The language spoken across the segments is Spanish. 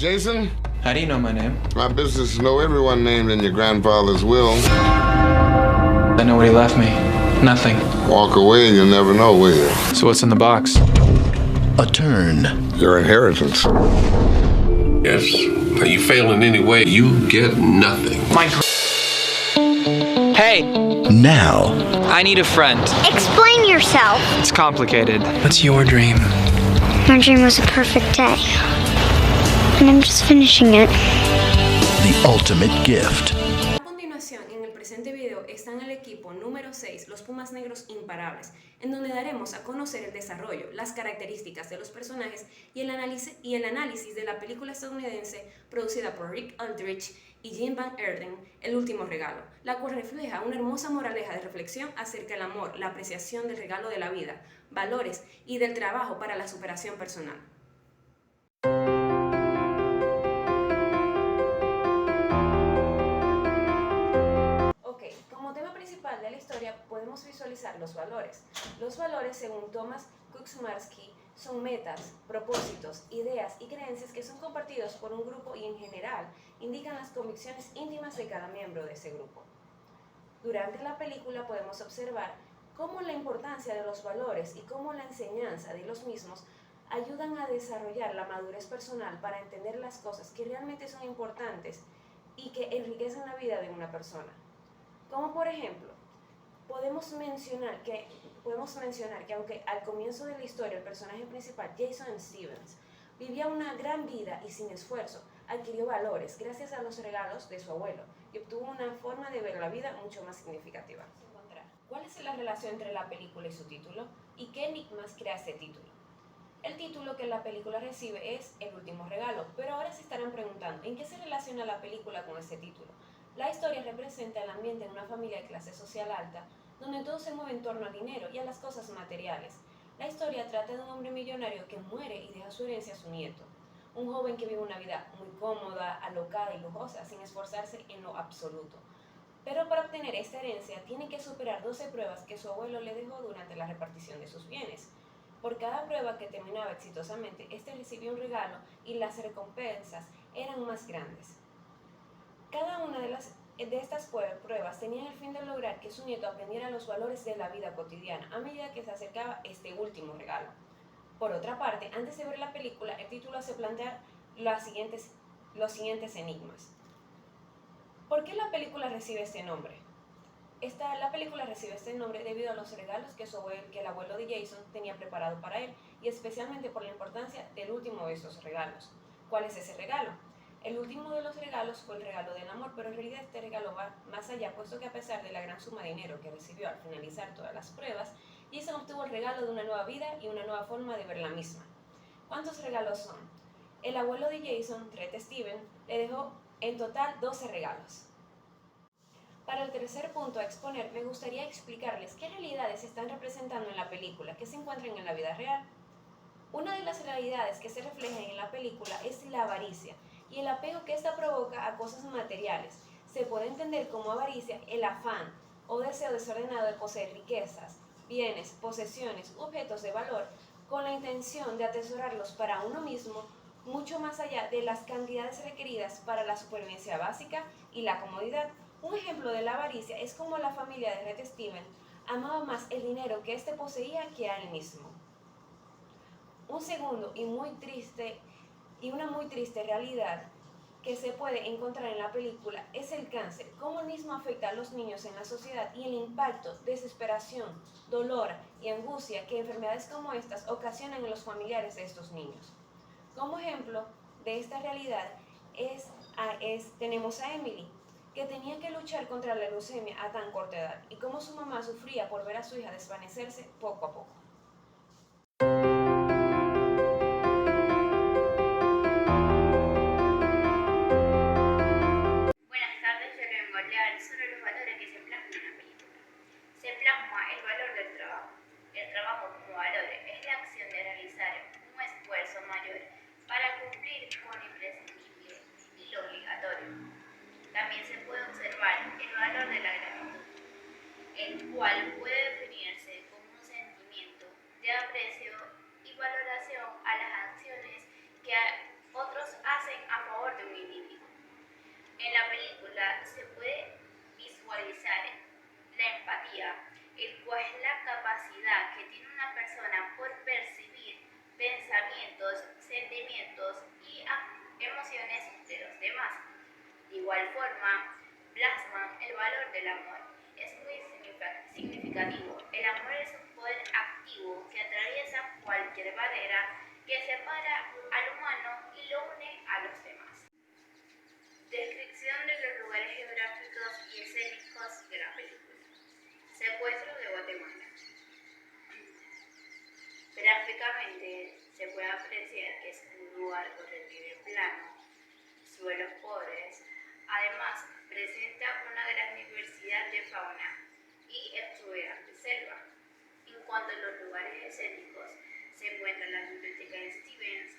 Jason? How do you know my name? My business is to know everyone named in your grandfather's will. I know what he left me. Nothing. Walk away and you'll never know, will you? So what's in the box? A turn. Your inheritance. If you fail in any way, you get nothing. Hey, Now, I need a friend. Explain yourself. It's complicated. What's your dream? My dream was a perfect day. And I'm just finishing it. the ultimate gift. A continuación, en el presente video están el equipo número 6, los Pumas Negros Imparables, en donde daremos a conocer el desarrollo, las características de los personajes y el análisis de la película estadounidense producida por Rick Aldrich y Jim Van Erden, El último regalo, la cual refleja una hermosa moraleja de reflexión acerca del amor, la apreciación del regalo de la vida, valores y del trabajo para la superación personal. Como tema principal de la historia podemos visualizar los valores. Los valores, según Thomas Kuczmarski, son metas, propósitos, ideas y creencias que son compartidos por un grupo y en general indican las convicciones íntimas de cada miembro de ese grupo. Durante la película podemos observar cómo la importancia de los valores y cómo la enseñanza de los mismos ayudan a desarrollar la madurez personal para entender las cosas que realmente son importantes y que enriquecen la vida de una persona. Como por ejemplo, podemos mencionar que aunque al comienzo de la historia el personaje principal, Jason Stevens, vivía una gran vida y sin esfuerzo, adquirió valores gracias a los regalos de su abuelo y obtuvo una forma de ver la vida mucho más significativa. ¿Cuál es la relación entre la película y su título? ¿Y qué enigmas crea este título? El título que la película recibe es El último regalo, pero ahora se estarán preguntando ¿en qué se relaciona la película con este título? La historia representa el ambiente de una familia de clase social alta, donde todo se mueve en torno al dinero y a las cosas materiales. La historia trata de un hombre millonario que muere y deja su herencia a su nieto. Un joven que vive una vida muy cómoda, alocada y lujosa, sin esforzarse en lo absoluto. Pero para obtener esta herencia, tiene que superar 12 pruebas que su abuelo le dejó durante la repartición de sus bienes. Por cada prueba que terminaba exitosamente, este recibía un regalo y las recompensas eran más grandes. Cada una de estas pruebas tenía el fin de lograr que su nieto aprendiera los valores de la vida cotidiana a medida que se acercaba este último regalo. Por otra parte, antes de ver la película, el título hace plantear los siguientes enigmas. ¿Por qué la película recibe este nombre? La película recibe este nombre debido a los regalos que el abuelo de Jason tenía preparado para él y especialmente por la importancia del último de esos regalos. ¿Cuál es ese regalo? El último de los regalos fue el regalo del amor, pero en realidad este regalo va más allá, puesto que a pesar de la gran suma de dinero que recibió al finalizar todas las pruebas, Jason obtuvo el regalo de una nueva vida y una nueva forma de ver la misma. ¿Cuántos regalos son? El abuelo de Jason, Tret Steven, le dejó en total 12 regalos. Para el tercer punto a exponer, me gustaría explicarles qué realidades se están representando en la película que se encuentran en la vida real. Una de las realidades que se reflejan en la película es la avaricia y el apego que ésta provoca a cosas materiales. Se puede entender como avaricia el afán o deseo desordenado de poseer riquezas, bienes, posesiones, objetos de valor, con la intención de atesorarlos para uno mismo, mucho más allá de las cantidades requeridas para la supervivencia básica y la comodidad. Un ejemplo de la avaricia es como la familia de Red Steven amaba más el dinero que éste poseía que a él mismo. Un segundo y una muy triste realidad que se puede encontrar en la película es el cáncer, cómo el mismo afecta a los niños en la sociedad y el impacto, desesperación, dolor y angustia que enfermedades como estas ocasionan en los familiares de estos niños. Como ejemplo de esta realidad tenemos a Emily, que tenía que luchar contra la leucemia a tan corta edad y cómo su mamá sufría por ver a su hija desvanecerse poco a poco. Buenas tardes, yo le vengo a hablar sobre los valores que se plasman en la película. Se plasma el valor del trabajo. El trabajo como valor es la acción de realizar un esfuerzo mayor para cumplir con lo imprescindible y lo obligatorio. También se puede observar el valor de la gratitud, el cual puede definirse como un sentimiento de aprecio y valoración a las acciones que otros hacen a película se puede visualizar la empatía, el cual es la capacidad que tiene una persona por percibir pensamientos, sentimientos y emociones de los demás. De igual forma, plasman el valor del amor. Es muy significativo. El amor es un poder activo que atraviesa cualquier barrera que separa al humano y lo une a los demás. Descripción de los lugares geográficos y escénicos de la película. Secuestro de Guatemala. Gráficamente se puede apreciar que es un lugar con relieve plano, suelos pobres. Además, presenta una gran diversidad de fauna y exuberante selva. En cuanto a los lugares escénicos, se encuentra la biblioteca de Stevens,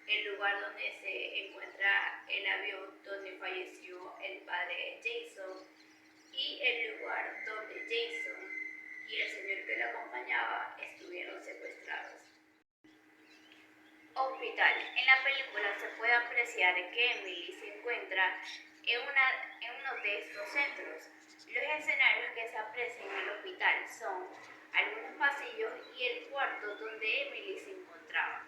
el lugar donde se encuentra el avión donde falleció el padre de Jason y el lugar donde Jason y el señor que lo acompañaba estuvieron secuestrados. Hospital. En la película se puede apreciar que Emily se encuentra en uno de estos centros. Los escenarios que se aprecian en el hospital son algunos pasillos y el cuarto donde Emily se encontraba.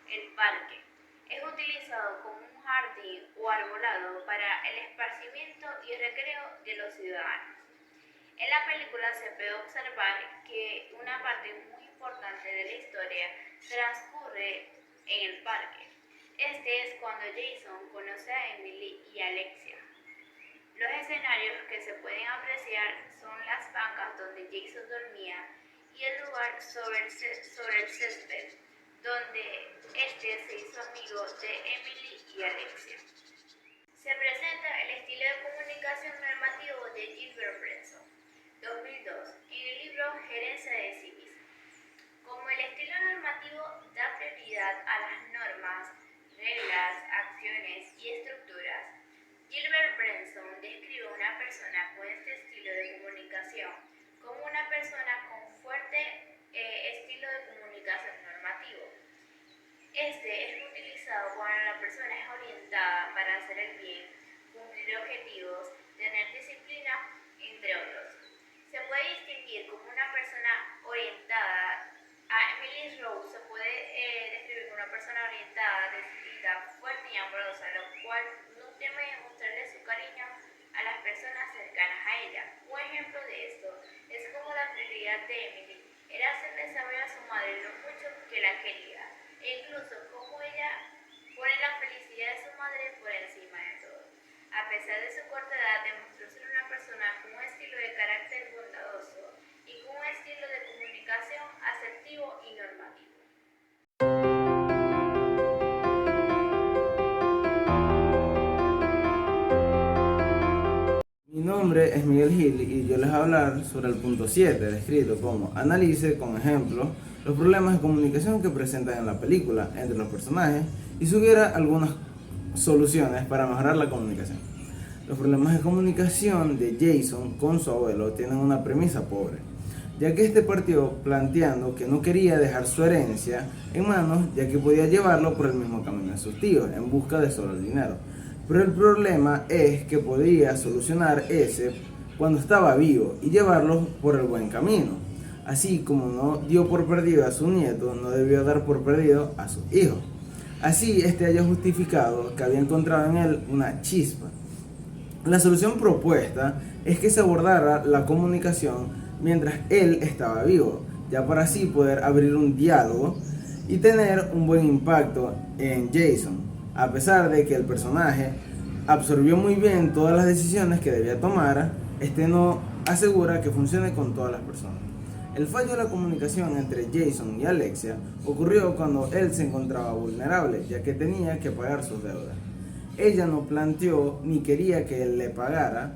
El parque es utilizado como un jardín o arbolado para el esparcimiento y recreo de los ciudadanos. En la película se puede observar que una parte muy importante de la historia transcurre en el parque. Este es cuando Jason conoce a Emily y Alexia. Los escenarios que se pueden apreciar son las bancas donde Jason dormía y el lugar sobre el césped donde este se hizo amigo de Emily y Alexia. Se presenta el estilo de comunicación normativo de Gilbert Benson, 2002, en el libro Gerencia de Civis. Como el estilo normativo da prioridad a las normas, reglas, acciones y estructuras, Gilbert Benson describe a una persona con este estilo de comunicación como una persona con fuerte estilo de comunicación normativo. Este es utilizado cuando la persona es orientada para hacer el bien, cumplir objetivos, tener disciplina, entre otros. Se puede distinguir como una persona orientada. A Emily Rose se puede describir como una persona orientada, decidida, fuerte y amorosa, lo cual no teme demostrarle su cariño a las personas cercanas a ella. Un ejemplo de esto es como la prioridad de Emily era hacerle saber a su madre lo mucho que la quería, e incluso como ella pone la felicidad de su madre por encima de todo. A pesar de su corta edad, demostró ser una persona con un estilo de carácter bondadoso y con un estilo de comunicación asertivo y normativo. Mi nombre es Miguel Gil y yo les voy a hablar sobre el punto 7, descrito como analice con ejemplos los problemas de comunicación que presentan en la película entre los personajes y sugiera algunas soluciones para mejorar la comunicación. Los problemas de comunicación de Jason con su abuelo tienen una premisa pobre, ya que este partió planteando que no quería dejar su herencia en manos, ya que podía llevarlo por el mismo camino de sus tíos, en busca de solo el dinero. Pero el problema es que podía solucionar ese cuando estaba vivo y llevarlo por el buen camino. Así como no dio por perdido a su nieto, no debió dar por perdido a su hijo. Así haya justificado que había encontrado en él una chispa. La solución propuesta es que se abordara la comunicación mientras él estaba vivo, ya para así poder abrir un diálogo y tener un buen impacto en Jason. A pesar de que el personaje absorbió muy bien todas las decisiones que debía tomar, este no asegura que funcione con todas las personas. El fallo de la comunicación entre Jason y Alexia ocurrió cuando él se encontraba vulnerable, ya que tenía que pagar sus deudas. Ella no planteó ni quería que él le pagara,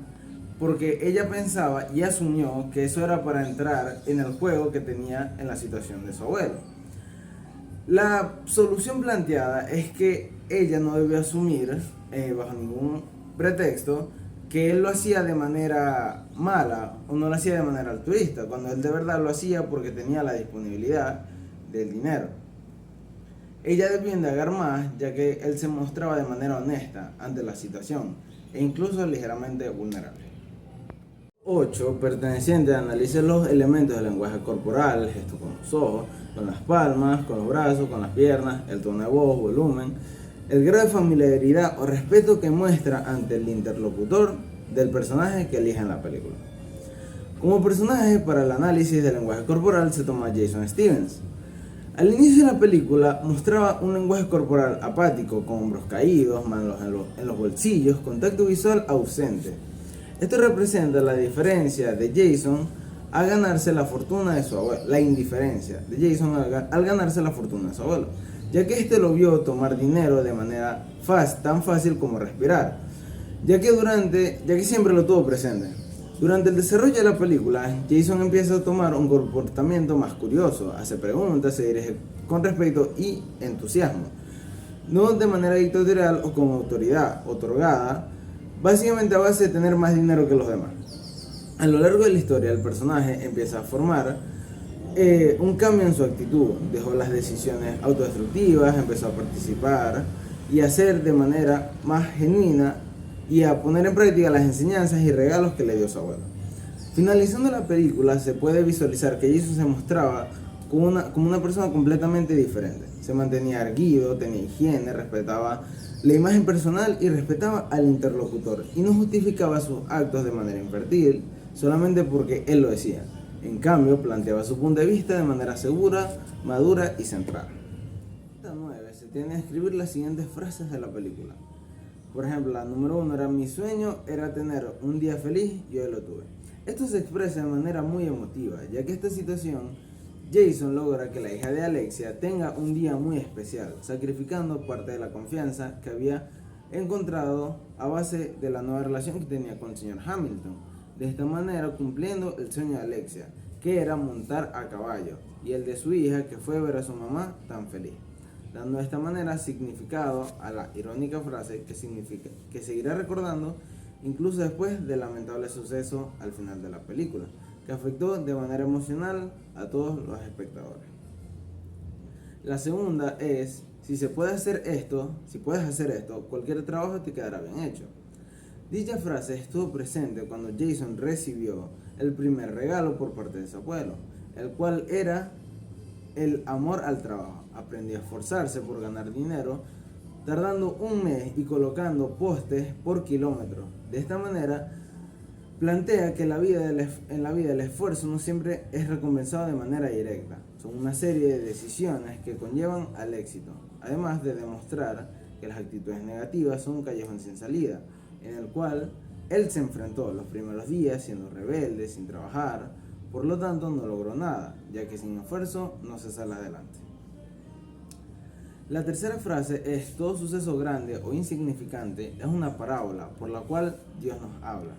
porque ella pensaba y asumió que eso era para entrar en el juego que tenía en la situación de su abuelo. La solución planteada es que ella no debió asumir, bajo ningún pretexto, que él lo hacía de manera mala o no lo hacía de manera altruista, cuando él de verdad lo hacía porque tenía la disponibilidad del dinero. Ella debió indagar más, ya que él se mostraba de manera honesta ante la situación. e incluso ligeramente vulnerable. 8. Perteneciente a analizar los elementos del lenguaje corporal, gestos con los ojos, con las palmas, con los brazos, con las piernas, el tono de voz, volumen, el grado de familiaridad o respeto que muestra ante el interlocutor del personaje que elige en la película. Como personaje para el análisis del lenguaje corporal se toma Jason Stevens. Al inicio de la película mostraba un lenguaje corporal apático, con hombros caídos, manos en los bolsillos, contacto visual ausente. Esto representa la diferencia de Jason a ganarse la fortuna de su abuelo, la indiferencia de Jason al ganarse la fortuna de su abuelo, ya que este lo vio tomar dinero de manera tan fácil como respirar, ya que siempre lo tuvo presente. Durante el desarrollo de la película, Jason empieza a tomar un comportamiento más curioso, hace preguntas, se dirige con respeto y entusiasmo, no de manera dictatorial o con autoridad otorgada, básicamente a base de tener más dinero que los demás. A lo largo de la historia, el personaje empieza a formar un cambio en su actitud, dejó las decisiones autodestructivas, empezó a participar y a hacer de manera más genuina y a poner en práctica las enseñanzas y regalos que le dio su abuelo. Finalizando la película, se puede visualizar que Jason se mostraba como una persona completamente diferente. Se mantenía erguido, tenía higiene, respetaba la imagen personal y respetaba al interlocutor, y no justificaba sus actos de manera infértil solamente porque él lo decía. En cambio, planteaba su punto de vista de manera segura, madura y centrada. En esta 9 se tiene a escribir las siguientes frases de la película. Por ejemplo, la número 1 era: mi sueño era tener un día feliz y hoy lo tuve. Esto se expresa de manera muy emotiva, ya que esta situación Jason logra que la hija de Alexia tenga un día muy especial, sacrificando parte de la confianza que había encontrado a base de la nueva relación que tenía con el señor Hamilton. De esta manera cumpliendo el sueño de Alexia, que era montar a caballo, y el de su hija, que fue ver a su mamá tan feliz, dando de esta manera significado a la irónica frase que seguirá recordando incluso después del lamentable suceso al final de la película, que afectó de manera emocional a todos los espectadores. La segunda es: si puedes hacer esto, cualquier trabajo te quedará bien hecho. Dicha frase estuvo presente cuando Jason recibió el primer regalo por parte de su abuelo, el cual era el amor al trabajo. Aprendió a esforzarse por ganar dinero, tardando un mes y colocando postes por kilómetro. De esta manera, plantea que en la vida el esfuerzo no siempre es recompensado de manera directa. Son una serie de decisiones que conllevan al éxito, además de demostrar que las actitudes negativas son un callejón sin salida, en el cual él se enfrentó los primeros días siendo rebelde, sin trabajar, por lo tanto no logró nada, ya que sin esfuerzo no se sale adelante. La tercera frase es: todo suceso grande o insignificante es una parábola por la cual Dios nos habla.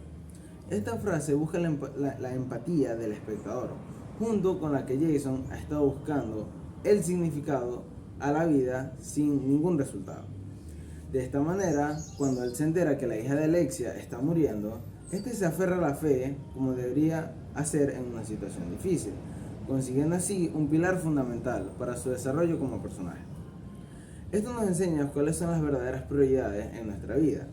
Esta frase busca la empatía del espectador, junto con la que Jason ha estado buscando el significado a la vida sin ningún resultado. De esta manera, cuando él se entera que la hija de Alexia está muriendo, este se aferra a la fe como debería hacer en una situación difícil, consiguiendo así un pilar fundamental para su desarrollo como personaje. Esto nos enseña cuáles son las verdaderas prioridades en nuestra vida,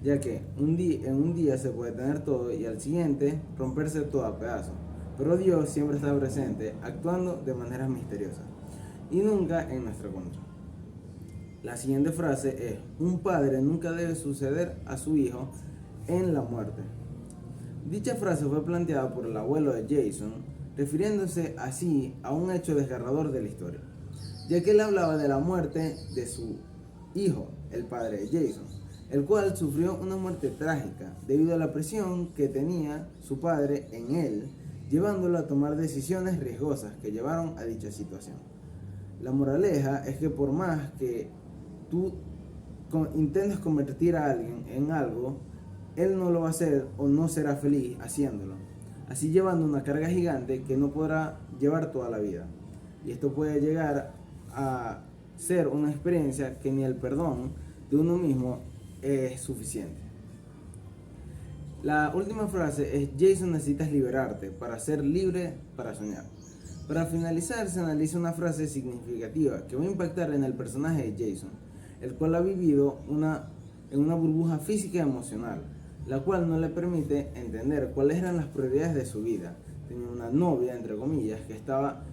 ya que en un día se puede tener todo y al siguiente romperse todo a pedazos, pero Dios siempre está presente, actuando de maneras misteriosas y nunca en nuestra contra. La siguiente frase es: un padre nunca debe suceder a su hijo en la muerte. Dicha frase fue planteada por el abuelo de Jason, refiriéndose así a un hecho desgarrador de la historia, ya que él hablaba de la muerte de su hijo, el padre de Jason, el cual sufrió una muerte trágica debido a la presión que tenía su padre en él, llevándolo a tomar decisiones riesgosas que llevaron a dicha situación. La moraleja es que por más que tú intentes convertir a alguien en algo, él no lo va a hacer o no será feliz haciéndolo, así llevando una carga gigante que no podrá llevar toda la vida. Y esto puede llegar a ser una experiencia que ni el perdón de uno mismo es suficiente. La última frase es: Jason, necesitas liberarte para ser libre para soñar. Para finalizar, se analiza una frase significativa que va a impactar en el personaje de Jason, el cual ha vivido una en una burbuja física y emocional, la cual no le permite entender cuáles eran las prioridades de su vida. Tenía una novia, entre comillas, que estaba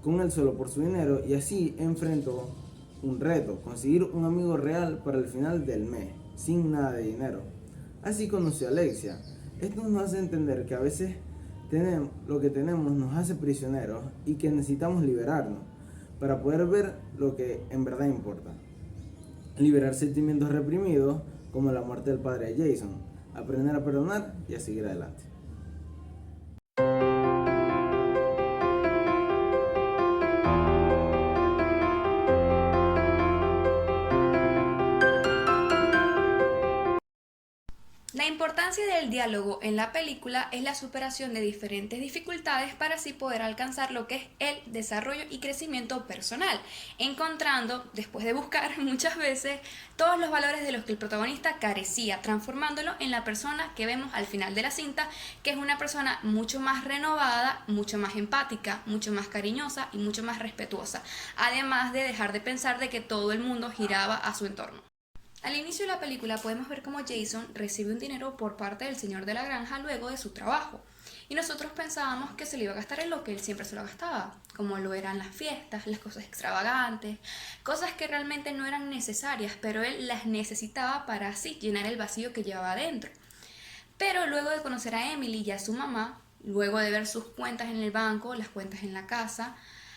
con él solo por su dinero y así enfrentó un reto, conseguir un amigo real para el final del mes, sin nada de dinero. Así conoció a Alexia. Esto nos hace entender que a veces lo que tenemos nos hace prisioneros y que necesitamos liberarnos para poder ver lo que en verdad importa. Liberar sentimientos reprimidos como la muerte del padre de Jason, aprender a perdonar y a seguir adelante. La importancia del diálogo en la película es la superación de diferentes dificultades para así poder alcanzar lo que es el desarrollo y crecimiento personal, encontrando, después de buscar muchas veces, todos los valores de los que el protagonista carecía, transformándolo en la persona que vemos al final de la cinta, que es una persona mucho más renovada, mucho más empática, mucho más cariñosa y mucho más respetuosa, además de dejar de pensar de que todo el mundo giraba a su entorno. Al inicio de la película podemos ver cómo Jason recibe un dinero por parte del señor de la granja luego de su trabajo. Y nosotros pensábamos que se lo iba a gastar en lo que él siempre se lo gastaba, como lo eran las fiestas, las cosas extravagantes, cosas que realmente no eran necesarias, pero él las necesitaba para así llenar el vacío que llevaba adentro. Pero luego de conocer a Emily y a su mamá, luego de ver sus cuentas en el banco, las cuentas en la casa,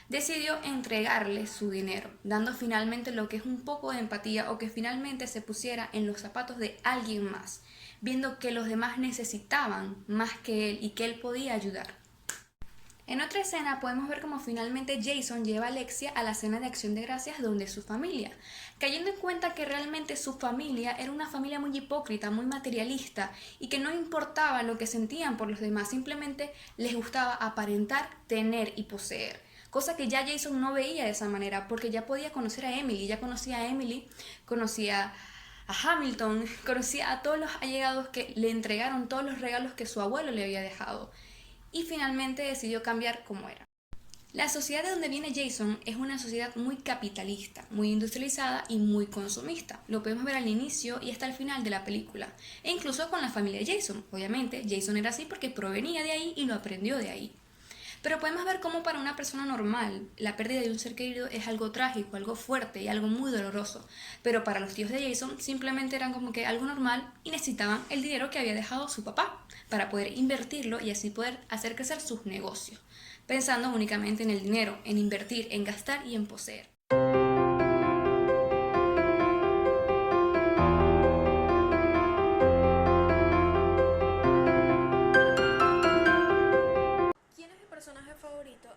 decidió entregarle su dinero, dando finalmente lo que es un poco de empatía o que finalmente se pusiera en los zapatos de alguien más, viendo que los demás necesitaban más que él y que él podía ayudar. En otra escena podemos ver cómo finalmente Jason lleva a Alexia a la cena de Acción de Gracias donde su familia, cayendo en cuenta que realmente su familia era una familia muy hipócrita, muy materialista y que no importaba lo que sentían por los demás, simplemente les gustaba aparentar, tener y poseer. Cosa que ya Jason no veía de esa manera, porque ya podía conocer a Emily, ya conocía a Emily, conocía a Hamilton, conocía a todos los allegados que le entregaron todos los regalos que su abuelo le había dejado, y finalmente decidió cambiar como era. La sociedad de donde viene Jason es una sociedad muy capitalista, muy industrializada y muy consumista. Lo podemos ver al inicio y hasta el final de la película, e incluso con la familia de Jason. Obviamente, Jason era así porque provenía de ahí y lo aprendió de ahí. Pero podemos ver cómo para una persona normal la pérdida de un ser querido es algo trágico, algo fuerte y algo muy doloroso. Pero para los tíos de Jason simplemente eran como que algo normal y necesitaban el dinero que había dejado su papá para poder invertirlo y así poder hacer crecer sus negocios, pensando únicamente en el dinero, en invertir, en gastar y en poseer.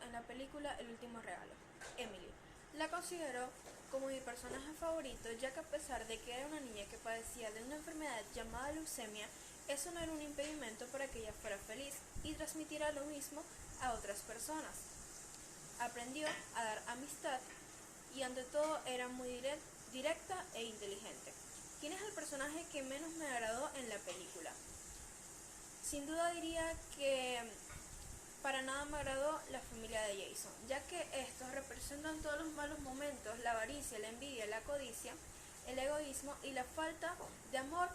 En la película El último regalo, Emily. La considero como mi personaje favorito, ya que a pesar de que era una niña que padecía de una enfermedad llamada leucemia, eso no era un impedimento para que ella fuera feliz y transmitiera lo mismo a otras personas. Aprendió a dar amistad y ante todo era muy directa e inteligente. ¿Quién es el personaje que menos me agradó en la película? Sin duda diría que para nada me agradó la familia de Jason, ya que estos representan todos los malos momentos, la avaricia, la envidia, la codicia, el egoísmo y la falta de amor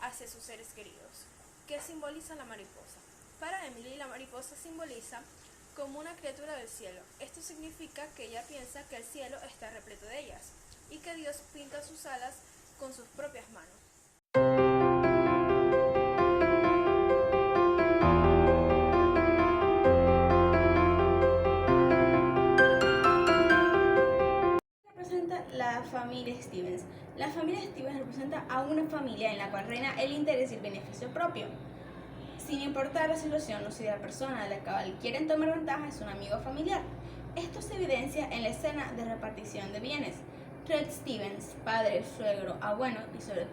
hacia sus seres queridos. ¿Qué simboliza la mariposa? Para Emily, la mariposa simboliza como una criatura del cielo. Esto significa que ella piensa que el cielo está repleto de ellas y que Dios pinta sus alas con sus propias manos. La familia Stevens. La familia Stevens representa a una familia en la cual reina el interés y el beneficio propio. Sin importar la situación o si la persona de la cual quieren tomar ventaja es un amigo familiar. Esto se evidencia en la escena de repartición de bienes. Red Stevens, padre, suegro, abuelo y sobre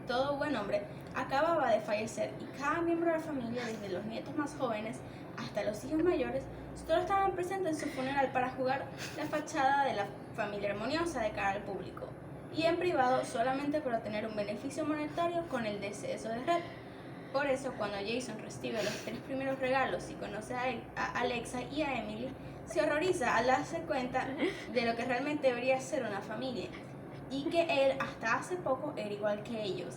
todo buen hombre, acababa de fallecer y cada miembro de la familia, desde los nietos más jóvenes hasta los hijos mayores, todos estaban presentes en su funeral para jugar la fachada de la familia armoniosa de cara al público y en privado solamente para obtener un beneficio monetario con el deceso de Red. Por eso, cuando Jason recibe los 3 primeros regalos y conoce a Alexa y a Emily, se horroriza al darse cuenta de lo que realmente debería ser una familia y que él hasta hace poco era igual que ellos.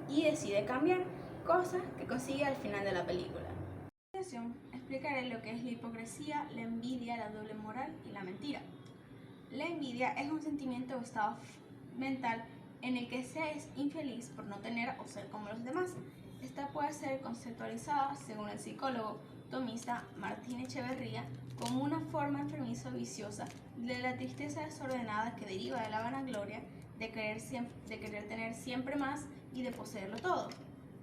y decide cambiar, cosa que consigue al final de la película. A continuación, explicaré lo que es la hipocresía, la envidia, la doble moral y la mentira. La envidia es un sentimiento o estado mental en el que se es infeliz por no tener o ser como los demás. Esta puede ser conceptualizada, según el psicólogo tomista Martín Echeverría, como una forma enfermiza o viciosa de la tristeza desordenada que deriva de la vanagloria de querer tener siempre más y de poseerlo todo.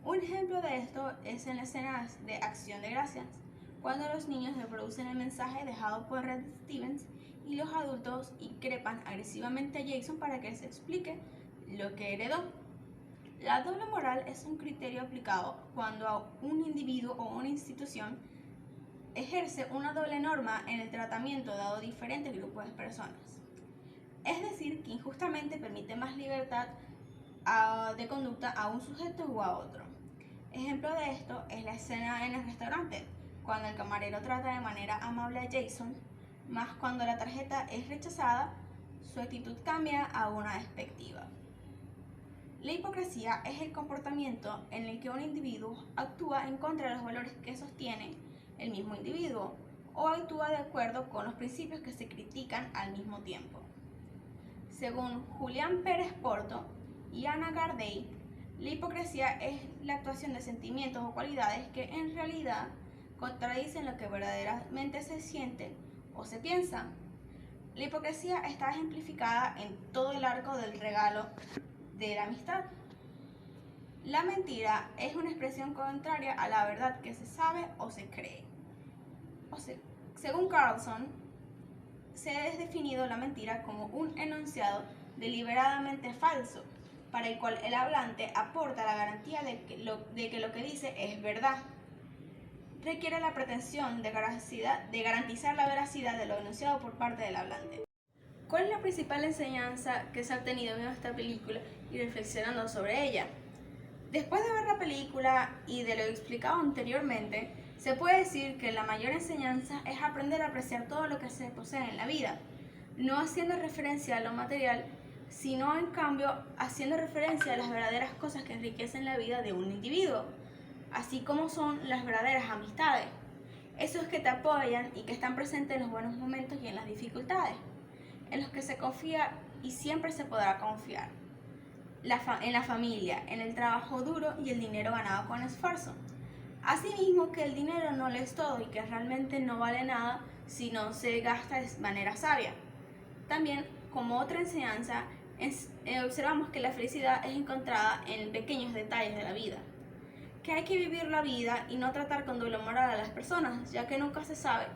Un ejemplo de esto es en las escenas de Acción de Gracias, cuando los niños reproducen el mensaje dejado por Red Stevens y los adultos increpan agresivamente a Jason para que se explique lo que heredó. La doble moral es un criterio aplicado cuando un individuo o una institución ejerce una doble norma en el tratamiento dado a diferentes grupos de personas. Es decir, que injustamente permite más libertad de conducta a un sujeto o a otro. Ejemplo de esto es la escena en el restaurante, cuando el camarero trata de manera amable a Jason, más cuando la tarjeta es rechazada, su actitud cambia a una despectiva. La hipocresía es el comportamiento en el que un individuo actúa en contra de los valores que sostiene el mismo individuo o actúa de acuerdo con los principios que se critican al mismo tiempo. Según Julián Pérez Porto y Ana Gardey, la hipocresía es la actuación de sentimientos o cualidades que en realidad contradicen lo que verdaderamente se siente o se piensa. La hipocresía está ejemplificada en todo el arco del regalo de la amistad. La mentira es una expresión contraria a la verdad que se sabe o se cree. Según Carlson, se ha definido la mentira como un enunciado deliberadamente falso, para el cual el hablante aporta la garantía de que lo que dice es verdad. Requiere la pretensión de garantizar la veracidad de lo enunciado por parte del hablante. ¿Cuál es la principal enseñanza que se ha obtenido viendo esta película y reflexionando sobre ella? Después de ver la película y de lo explicado anteriormente, se puede decir que la mayor enseñanza es aprender a apreciar todo lo que se posee en la vida, no haciendo referencia a lo material, sino en cambio haciendo referencia a las verdaderas cosas que enriquecen la vida de un individuo, así como son las verdaderas amistades, esos que te apoyan y que están presentes en los buenos momentos y en las dificultades, en los que se confía y siempre se podrá confiar, en la familia, en el trabajo duro y el dinero ganado con esfuerzo. Asimismo, que el dinero no lo es todo y que realmente no vale nada si no se gasta de manera sabia. También, como otra enseñanza, observamos que la felicidad es encontrada en pequeños detalles de la vida, que hay que vivir la vida y no tratar con doble moral a las personas, ya que nunca se sabe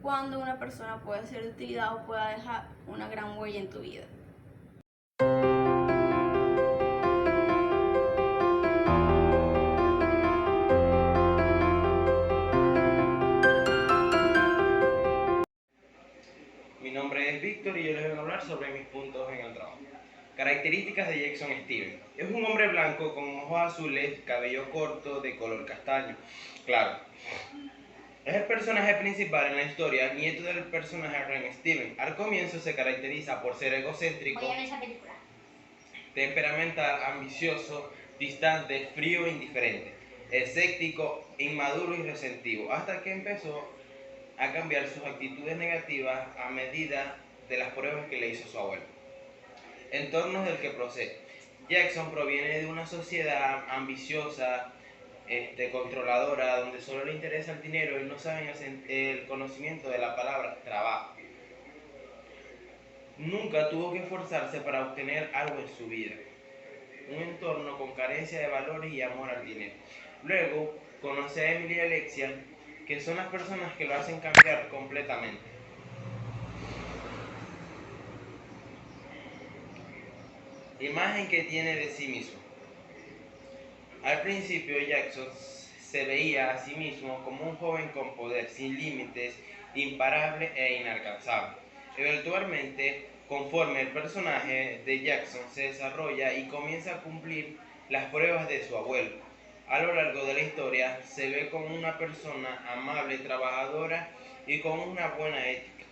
cuándo una persona puede ser de utilidad o pueda dejar una gran huella en tu vida. Mi nombre es Víctor y yo les voy a hablar sobre mis puntos en el trabajo. Características de Jason Stevens. Es un hombre blanco con ojos azules, cabello corto, de color castaño claro. Es el personaje principal en la historia, nieto del personaje Ren Stevens. Al comienzo se caracteriza por ser egocéntrico, temperamental, ambicioso, distante, frío e indiferente, escéptico, inmaduro y resentivo, hasta que empezó a cambiar sus actitudes negativas a medida de las pruebas que le hizo su abuelo. Entornos del que procede. Jackson proviene de una sociedad ambiciosa, controladora, donde solo le interesa el dinero y no saben el conocimiento de la palabra trabajo. Nunca tuvo que esforzarse para obtener algo en su vida. Un entorno con carencia de valores y amor al dinero. Luego conoce a Emily y Alexia, que son las personas que lo hacen cambiar completamente. Imagen que tiene de sí mismo. Al principio Jackson se veía a sí mismo como un joven con poder, sin límites, imparable e inalcanzable. Eventualmente, conforme el personaje de Jackson se desarrolla y comienza a cumplir las pruebas de su abuelo, a lo largo de la historia se ve como una persona amable, trabajadora y con una buena ética.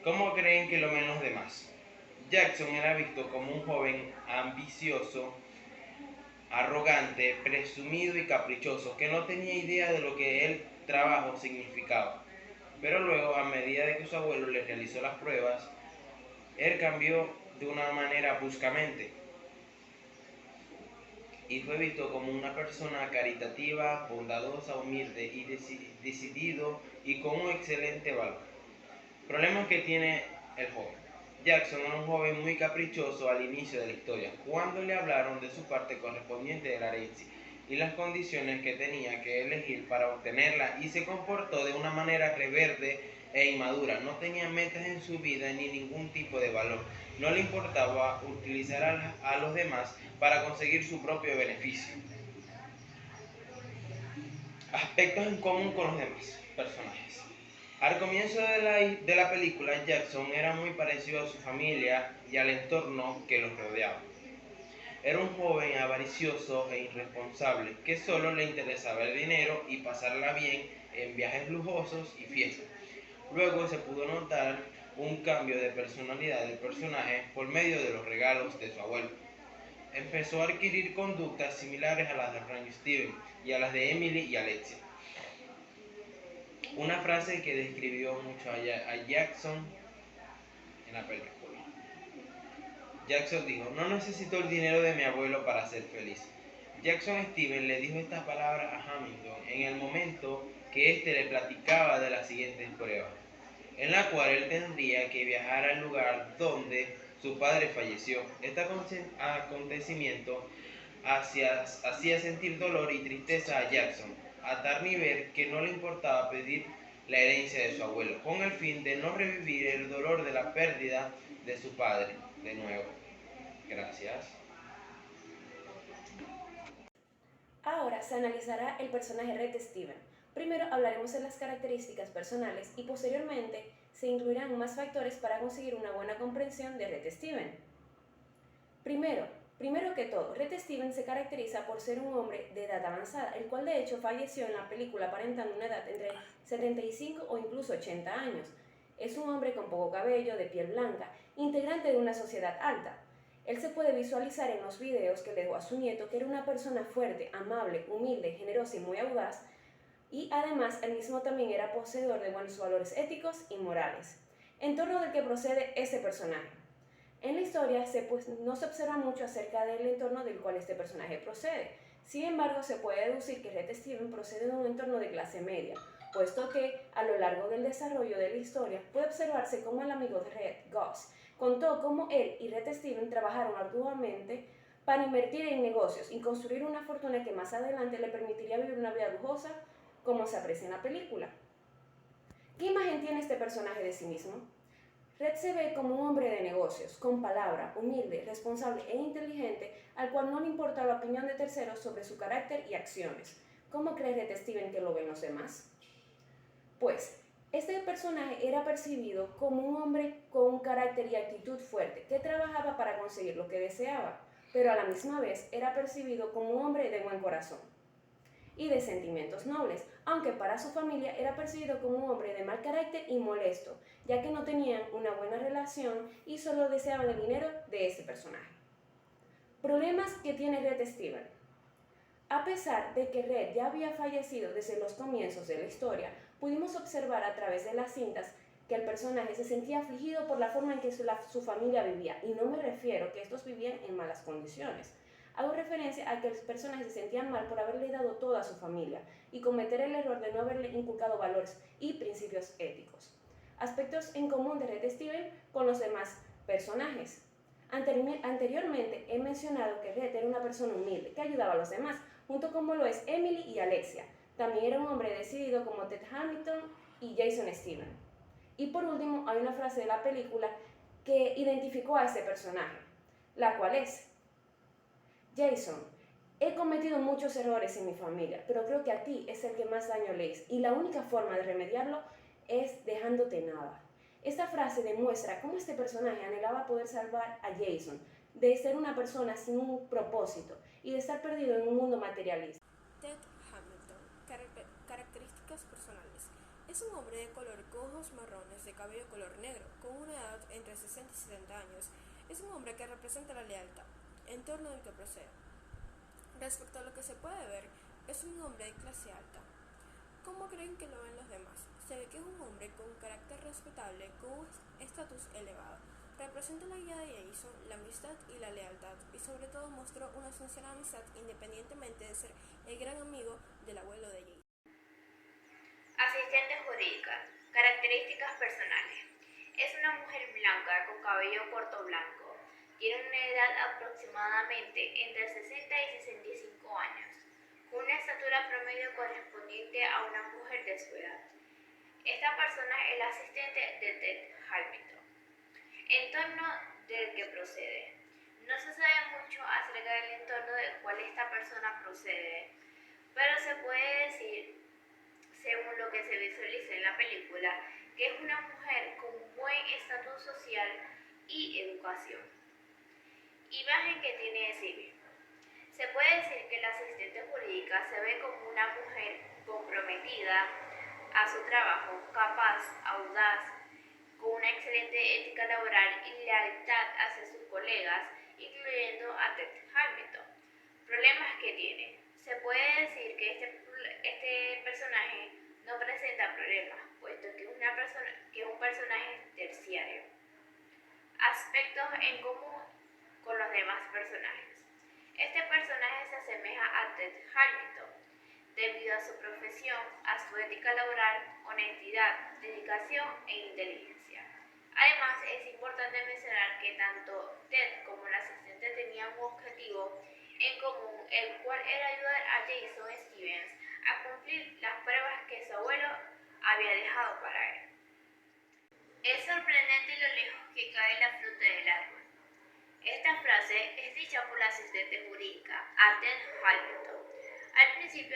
¿Cómo creen que lo ven los demás? Jackson era visto como un joven ambicioso arrogante, presumido y caprichoso, que no tenía idea de lo que el trabajo significaba. Pero luego, a medida de que su abuelo le realizó las pruebas, él cambió de una manera bruscamente y fue visto como una persona caritativa, bondadosa, humilde y decidido y con un excelente valor. Problemas que tiene el joven. Jackson era un joven muy caprichoso al inicio de la historia, cuando le hablaron de su parte correspondiente de la herencia y las condiciones que tenía que elegir para obtenerla, y se comportó de una manera rebelde e inmadura. No tenía metas en su vida ni ningún tipo de valor. No le importaba utilizar a los demás para conseguir su propio beneficio. Aspectos en común con los demás personajes. Al comienzo de la película, Jackson era muy parecido a su familia y al entorno que los rodeaba. Era un joven avaricioso e irresponsable que solo le interesaba el dinero y pasarla bien en viajes lujosos y fiestas. Luego se pudo notar un cambio de personalidad del personaje por medio de los regalos de su abuelo. Empezó a adquirir conductas similares a las de Frank Steven y a las de Emily y Alexia. Una frase que describió mucho a Jackson en la película. Jackson dijo: "No necesito el dinero de mi abuelo para ser feliz". Jackson Steven le dijo estas palabras a Hamilton en el momento que éste le platicaba de la siguiente prueba, en la cual él tendría que viajar al lugar donde su padre falleció. Este acontecimiento hacía sentir dolor y tristeza a Jackson, a tal nivel que no le importaba pedir la herencia de su abuelo, con el fin de no revivir el dolor de la pérdida de su padre de nuevo. Gracias. Ahora se analizará el personaje Red Steven. Primero hablaremos de las características personales y posteriormente se incluirán más factores para conseguir una buena comprensión de Red Steven. Primero que todo, Red Steven se caracteriza por ser un hombre de edad avanzada, el cual de hecho falleció en la película aparentando una edad entre 75 o incluso 80 años. Es un hombre con poco cabello, de piel blanca, integrante de una sociedad alta. Él se puede visualizar en los videos que le dejó a su nieto que era una persona fuerte, amable, humilde, generosa y muy audaz, y además él mismo también era poseedor de buenos valores éticos y morales. En torno del que procede este personaje. En la historia no se observa mucho acerca del entorno del cual este personaje procede. Sin embargo, se puede deducir que Red Steven procede de un entorno de clase media, puesto que a lo largo del desarrollo de la historia puede observarse cómo el amigo de Red, Gus, contó cómo él y Red Steven trabajaron arduamente para invertir en negocios y construir una fortuna que más adelante le permitiría vivir una vida lujosa, como se aprecia en la película. ¿Qué imagen tiene este personaje de sí mismo? Red se ve como un hombre de negocios, con palabra, humilde, responsable e inteligente, al cual no le importa la opinión de terceros sobre su carácter y acciones. ¿Cómo cree Red Steven que lo ven los demás? Pues, este personaje era percibido como un hombre con un carácter y actitud fuerte, que trabajaba para conseguir lo que deseaba, pero a la misma vez era percibido como un hombre de buen corazón y de sentimientos nobles, aunque para su familia era percibido como un hombre de mal carácter y molesto, ya que no tenían una buena relación y solo deseaban el dinero de este personaje. Problemas que tiene Red Steven. A pesar de que Red ya había fallecido desde los comienzos de la historia, pudimos observar a través de las cintas que el personaje se sentía afligido por la forma en que su familia vivía, y no me refiero a que estos vivían en malas condiciones. Hago referencia a que los personajes se sentían mal por haberle dado todo a su familia y cometer el error de no haberle inculcado valores y principios éticos. Aspectos en común de Red Steven con los demás personajes. Anteriormente he mencionado que Red era una persona humilde que ayudaba a los demás, junto como lo es Emily y Alexia. También era un hombre decidido como Ted Hamilton y Jason Steven. Y por último, hay una frase de la película que identificó a este personaje, la cual es: Jason, he cometido muchos errores en mi familia, pero creo que a ti es el que más daño le hizo, y la única forma de remediarlo es dejándote nada. Esta frase demuestra cómo este personaje anhelaba poder salvar a Jason de ser una persona sin un propósito y de estar perdido en un mundo materialista. Ted Hamilton. Características personales. Es un hombre de color con ojos marrones, de cabello color negro, con una edad entre 60 y 70 años. Es un hombre que representa la lealtad, entorno del que procede. Respecto a lo que se puede ver, es un hombre de clase alta. ¿Cómo creen que lo ven los demás? Se ve que es un hombre con un carácter respetable, con un estatus elevado. Representa la guía de Jason, la amistad y la lealtad, y sobre todo mostró una sincera amistad independientemente de ser el gran amigo del abuelo de Jason. Asistente jurídica. Características personales. Es una mujer blanca con cabello corto blanco. Tiene una edad aproximadamente entre 60 y 65 años, con una estatura promedio correspondiente a una mujer de su edad. Esta persona es la asistente de Ted Hamilton. Entorno del que procede. No se sabe mucho acerca del entorno del cual esta persona procede, pero se puede decir, según lo que se visualiza en la película, que es una mujer con buen estatus social y educación. Imagen que tiene de sí misma. Se puede decir que la asistente jurídica se ve como una mujer comprometida a su trabajo, capaz, audaz, con una excelente ética laboral y lealtad hacia sus colegas, incluyendo a Ted Hamilton. Problemas que tiene. Se puede decir que este personaje no presenta problemas, puesto que es un personaje terciario. Aspectos en común con los demás personajes. Este personaje se asemeja a Ted Hamilton debido a su profesión, a su ética laboral, honestidad, dedicación e inteligencia. Además, es importante mencionar que tanto Ted como el asistente tenían un objetivo en común, el cual era ayudar a Jason Stevens a cumplir las pruebas que su abuelo había dejado para él. Es sorprendente lo lejos que cae la fruta del árbol. Esta frase es dicha por la asistente jurídica, a Ted Hamilton, al principio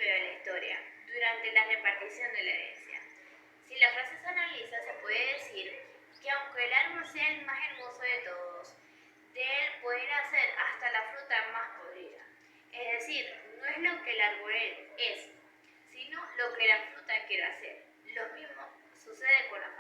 de la historia, durante la repartición de la herencia. Si la frase se analiza, se puede decir que aunque el árbol sea el más hermoso de todos, de él puede nacer hasta la fruta más podrida. Es decir, no es lo que el árbol es, sino lo que la fruta quiere hacer. Lo mismo sucede con la familia.